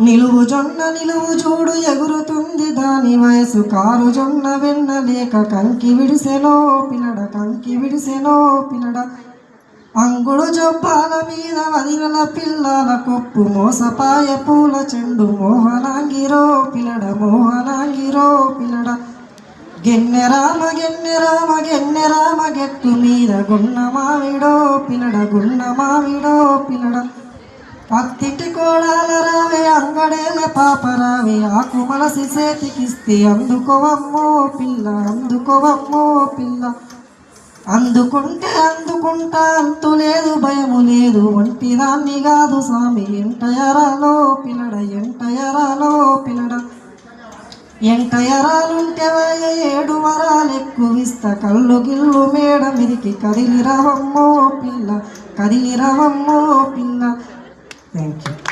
నిలువు చూడు ఎగురుతుంది దాని వయసు కారు జొన్న వెన్న లేక కంకి విడిసెనో పిల్లడ అంగుడు జొప్పాల మీద వదిలల పిల్లల కొప్పు మోసపాయ పూల చెండు మోహనాంగిరో పిల్లడ గెన్నె రామ గెట్టు మీద గున్న మావిడో పిల్లడ పత్తింటి కోడాల రావే అంగడేల పాప రావే ఆకు మలసి చేతికిస్తే అందుకోవమ్మో పిల్ల అందుకుంటా అంతు లేదు భయము లేదు ఒంటిదాన్ని కాదు స్వామి ఎంటయరాలో పిల్లడ ఎంటయరాలుంటే 7 వరాలు ఎక్కువిస్త కళ్ళు గిల్లు మేడ మిరికి కదిలిరవమ్మో పిల్ల Thank you.